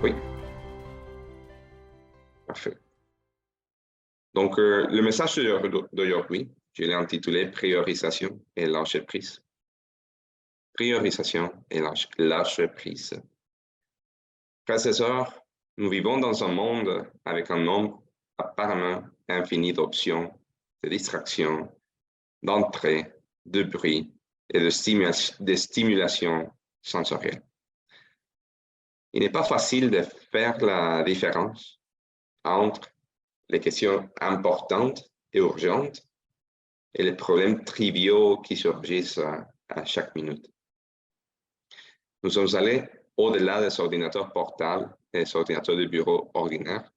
Oui, parfait. Donc, le message d'aujourd'hui, je l'ai intitulé Priorisation et lâcher prise. Priorisation et lâcher prise. Frères et sœurs, nous vivons dans un monde avec un nombre apparemment infini d'options, de distractions, d'entrées, de bruit et de stimulation sensorielle. Il n'est pas facile de faire la différence entre les questions importantes et urgentes et les problèmes triviaux qui surgissent à chaque minute. Nous sommes allés au-delà des ordinateurs portables et des ordinateurs de bureau ordinaires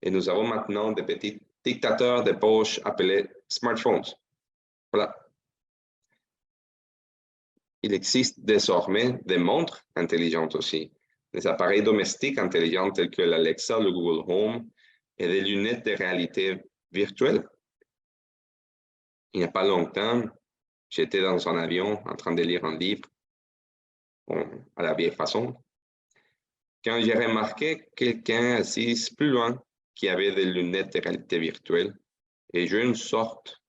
et nous avons maintenant des petits dictateurs de poche appelés smartphones. Voilà. Il existe désormais des montres intelligentes aussi, des appareils domestiques intelligents tels que l'Alexa, le Google Home et des lunettes de réalité virtuelle. Il n'y a pas longtemps, j'étais dans un avion en train de lire un livre à la vieille façon, quand j'ai remarqué quelqu'un assis plus loin qui avait des lunettes de réalité virtuelle et jouait une sorte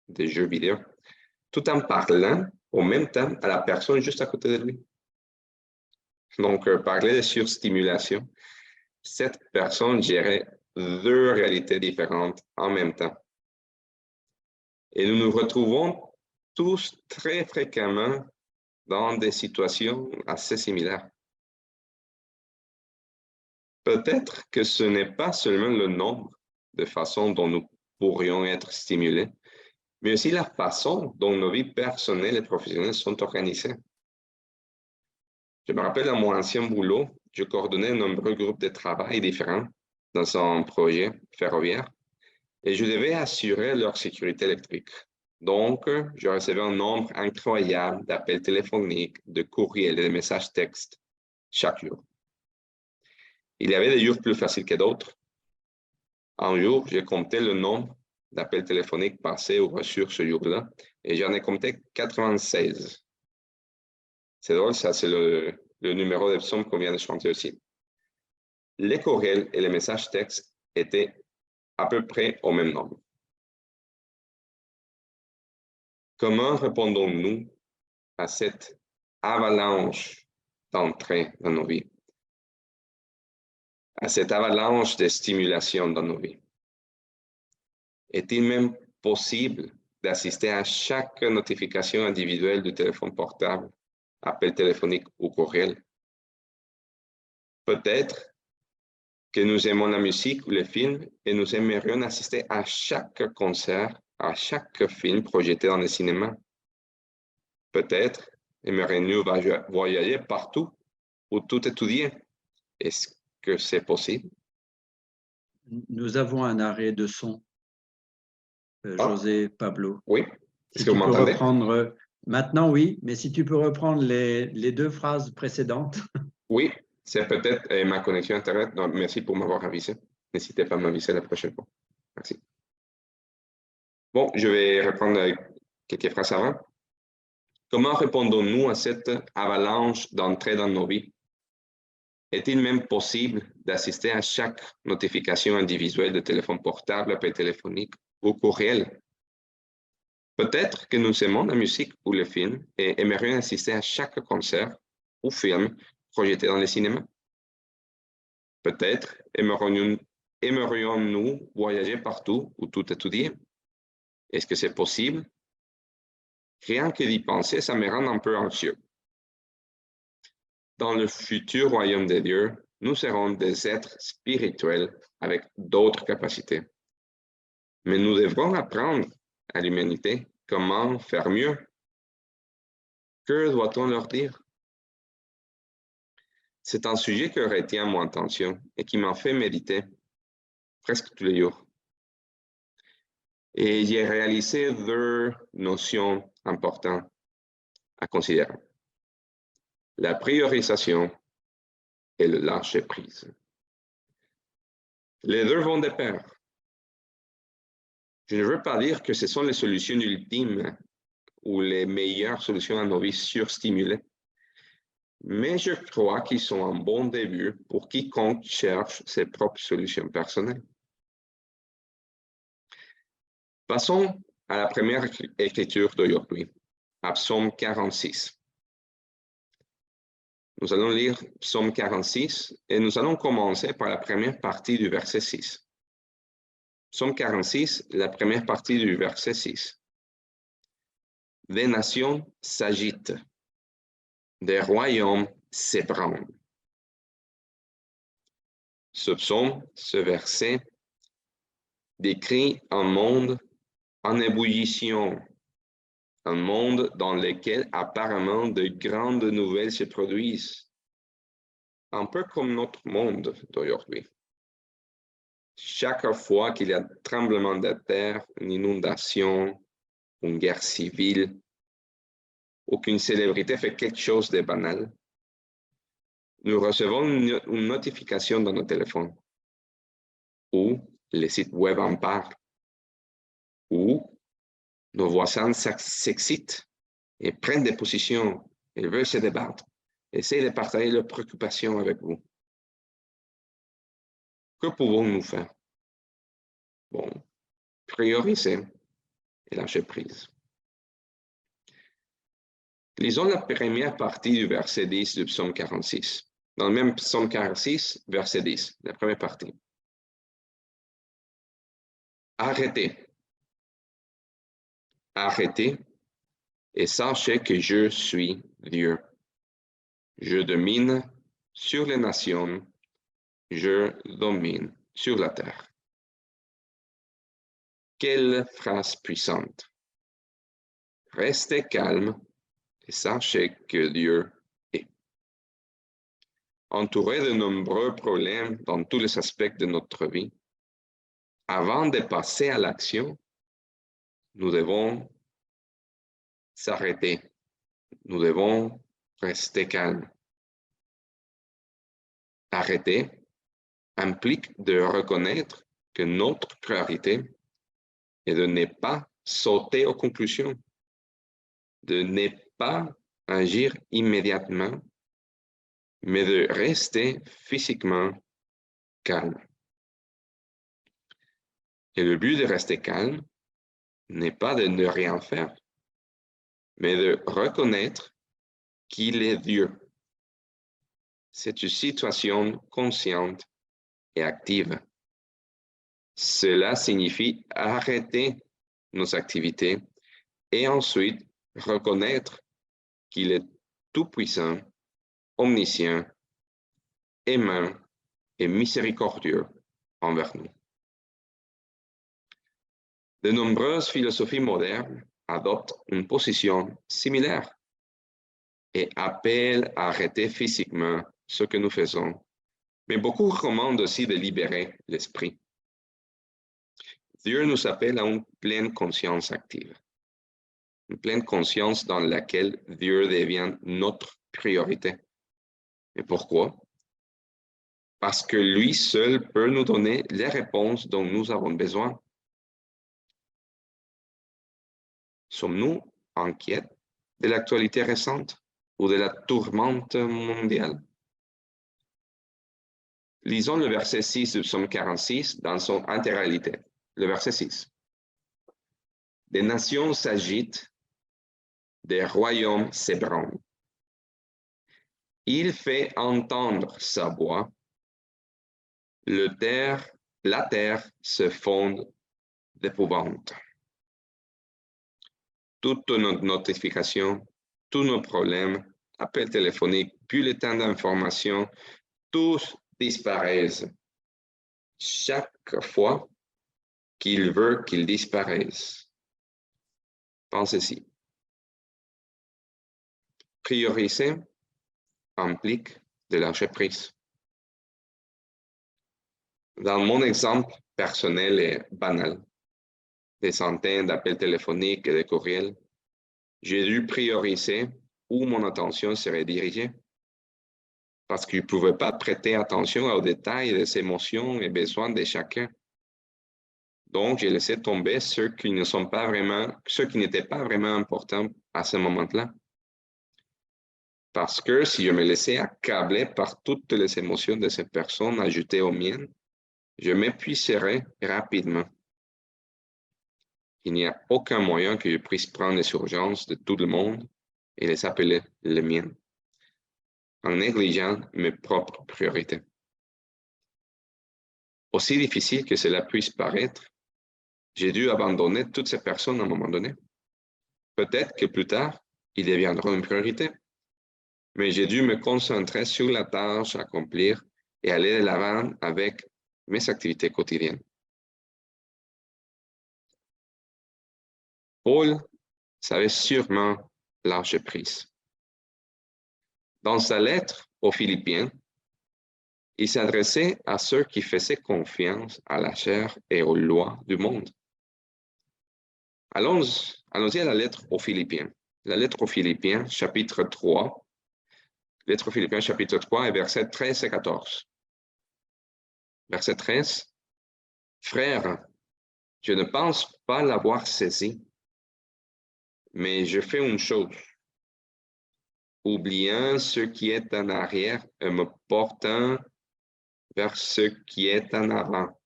de jeu vidéo, tout en parlant au même temps à la personne juste à côté de lui. Donc, parler de surstimulation, cette personne gérait deux réalités différentes en même temps. Et nous nous retrouvons tous très fréquemment dans des situations assez similaires. Peut-être que ce n'est pas seulement le nombre de façons dont nous pourrions être stimulés, mais aussi la façon dont nos vies personnelles et professionnelles sont organisées. Je me rappelle à mon ancien boulot, je coordonnais de nombreux groupes de travail différents dans un projet ferroviaire et je devais assurer leur sécurité électrique. Donc, je recevais un nombre incroyable d'appels téléphoniques, de courriels et de messages textes chaque jour. Il y avait des jours plus faciles que d'autres. Un jour, j'ai compté le nombre d'appels téléphoniques passés ou reçus ce jour-là et j'en ai compté 96. C'est drôle, ça, c'est le numéro de somme qu'on vient de chanter aussi. Les courriels et les messages textes étaient à peu près au même nombre. Comment répondons-nous à cette avalanche d'entrées dans nos vies, à cette avalanche de stimulation dans nos vies? Est-il même possible d'assister à chaque notification individuelle du téléphone portable, appel téléphonique ou courriel? Peut-être que nous aimons la musique ou les films et nous aimerions assister à chaque concert, à chaque film projeté dans le cinéma. Peut-être aimerions-nous voyager partout ou tout étudier. Est-ce que c'est possible? Nous avons un arrêt de son, José Pablo. Oui. Est-ce Si que vous tu peux m'entendez? reprendre, maintenant oui, mais si tu peux reprendre les deux phrases précédentes. Oui, c'est peut-être ma connexion Internet. Donc, merci pour m'avoir avisé. N'hésitez pas à m'aviser la prochaine fois. Merci. Bon, je vais reprendre quelques phrases avant. Comment répondons-nous à cette avalanche d'entrées dans nos vies? Est-il même possible d'assister à chaque notification individuelle de téléphone portable, appel téléphonique ou courriel? Peut-être que nous aimons la musique ou le film et aimerions assister à chaque concert ou film projeté dans les cinémas. Peut-être aimerions-nous voyager partout ou tout étudier. Est-ce que c'est possible? Rien que d'y penser, ça me rend un peu anxieux. Dans le futur royaume de Dieu, nous serons des êtres spirituels avec d'autres capacités. Mais nous devrons apprendre à l'humanité comment faire mieux. Que doit-on leur dire? C'est un sujet qui retient mon attention et qui m'a fait méditer presque tous les jours. Et j'ai réalisé deux notions importantes à considérer. La priorisation et le lâcher prise. Les deux vont de pair. Je ne veux pas dire que ce sont les solutions ultimes ou les meilleures solutions à nos vies surstimulées. mais je crois qu'ils sont un bon début pour quiconque cherche ses propres solutions personnelles. Passons à la première écriture d'aujourd'hui, à Psaume 46. Nous allons lire Psaume 46 et nous allons commencer par la première partie du verset 6. Psaume 46, la première partie du verset 6. Des nations s'agitent, des royaumes s'ébranlent. Ce psaume, ce verset, décrit un monde en ébullition, un monde dans lequel apparemment de grandes nouvelles se produisent, un peu comme notre monde d'aujourd'hui. Chaque fois qu'il y a un tremblement de terre, une inondation, une guerre civile, ou qu'une célébrité fait quelque chose de banal, nous recevons une notification dans nos téléphones, ou les sites web en parlent, ou nos voisins s'excitent et prennent des positions, ils veulent se débattre, essayent de partager leurs préoccupations avec vous. Que pouvons-nous faire? Bon, prioriser et lâcher prise. Lisons la première partie du verset 10 du psaume 46. Dans le même psaume 46, verset 10, la première partie. Arrêtez. Arrêtez et sachez que je suis Dieu. Je domine sur les nations, je domine sur la terre. Quelle phrase puissante. Restez calme et sachez que Dieu est. Entouré de nombreux problèmes dans tous les aspects de notre vie, avant de passer à l'action, nous devons s'arrêter. Nous devons rester calmes. Arrêter implique de reconnaître que notre priorité est de ne pas sauter aux conclusions, de ne pas agir immédiatement, mais de rester physiquement calme. Et le but de rester calme n'est pas de ne rien faire, mais de reconnaître qu'il est Dieu. C'est une situation consciente et active. Cela signifie arrêter nos activités et ensuite reconnaître qu'il est tout-puissant, omniscient, aimant et miséricordieux envers nous. De nombreuses philosophies modernes adoptent une position similaire et appellent à arrêter physiquement ce que nous faisons, mais beaucoup recommandent aussi de libérer l'esprit. Dieu nous appelle à une pleine conscience active, une pleine conscience dans laquelle Dieu devient notre priorité. Et pourquoi? Parce que lui seul peut nous donner les réponses dont nous avons besoin. Sommes-nous inquiets de l'actualité récente ou de la tourmente mondiale? Lisons le verset 6 du psaume 46 dans son intégralité. Le verset 6. Des nations s'agitent, des royaumes s'ébranlent. Il fait entendre sa voix. La terre se fonde d'épouvante. Toutes nos notifications, tous nos problèmes, appels téléphoniques, bulletins d'information, tous disparaissent. Chaque fois qu'il veut qu'ils disparaissent. Pensez-y. Prioriser implique de lâcher prise. Dans mon exemple personnel et banal, des centaines d'appels téléphoniques et de courriels, j'ai dû prioriser où mon attention serait dirigée parce que je ne pouvais pas prêter attention aux détails des émotions et besoins de chacun. Donc, j'ai laissé tomber ceux qui n'étaient pas vraiment importants à ce moment-là. Parce que si je me laissais accabler par toutes les émotions de ces personnes ajoutées aux miennes, je m'épuiserais rapidement. Il n'y a aucun moyen que je puisse prendre les urgences de tout le monde et les appeler les miennes, en négligeant mes propres priorités. Aussi difficile que cela puisse paraître, j'ai dû abandonner toutes ces personnes à un moment donné. Peut-être que plus tard, ils deviendront une priorité, mais j'ai dû me concentrer sur la tâche à accomplir et aller de l'avant avec mes activités quotidiennes. Paul savait sûrement lâcher prise. Dans sa lettre aux Philippiens, il s'adressait à ceux qui faisaient confiance à la chair et aux lois du monde. Allons-y à la lettre aux Philippiens. La lettre aux Philippiens, chapitre 3. Lettre aux Philippiens, chapitre 3, et versets 13 et 14. Verset 13. Frères, je ne pense pas l'avoir saisi, mais je fais une chose. Oubliant ce qui est en arrière et me portant vers ce qui est en avant.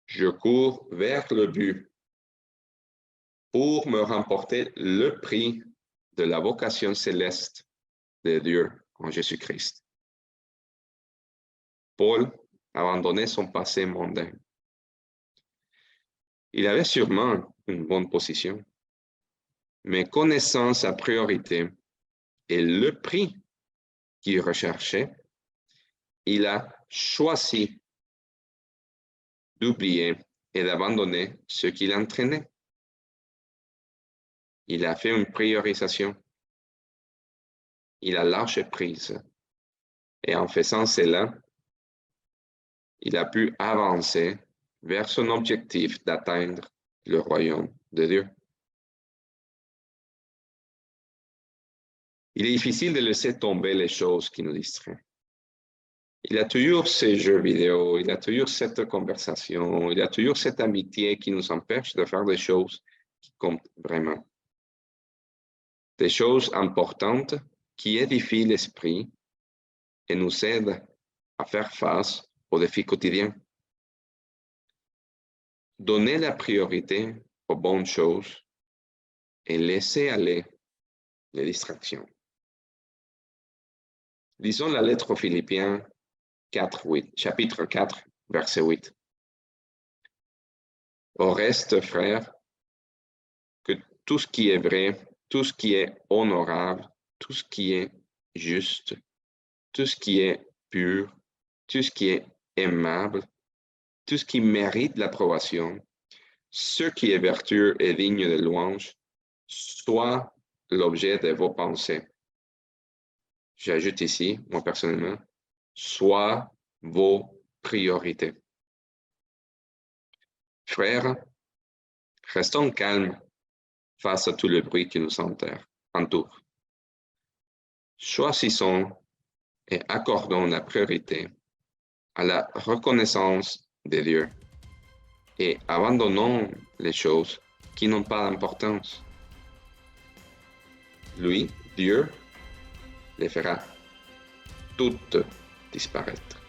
Je cours vers le but pour me remporter le prix de la vocation céleste de Dieu en Jésus-Christ. Paul abandonnait son passé mondain. Il avait sûrement une bonne position, mais connaissant sa priorité et le prix qu'il recherchait, il a choisi d'oublier et d'abandonner ce qui l'entraînait. Il a fait une priorisation. Il a lâché prise. Et en faisant cela, il a pu avancer vers son objectif d'atteindre le royaume de Dieu. Il est difficile de laisser tomber les choses qui nous distraient. Il y a toujours ces jeux vidéo, il y a toujours cette conversation, il y a toujours cette amitié qui nous empêche de faire des choses qui comptent vraiment. Des choses importantes qui édifient l'esprit et nous aident à faire face aux défis quotidiens. Donner la priorité aux bonnes choses et laisser aller les distractions. Lisons la lettre aux Philippiens 4:8, chapitre 4, verset 8. Au reste, frères, que tout ce qui est vrai, tout ce qui est honorable, tout ce qui est juste, tout ce qui est pur, tout ce qui est aimable, tout ce qui mérite l'approbation, ce qui est vertueux et digne de louange, soit l'objet de vos pensées. J'ajoute ici, moi personnellement, soit vos priorités. Frères, restons calmes face à tout le bruit qui nous entoure. Choisissons et accordons la priorité à la reconnaissance de Dieu et abandonnons les choses qui n'ont pas d'importance. Lui, Dieu, les fera toutes disparaître.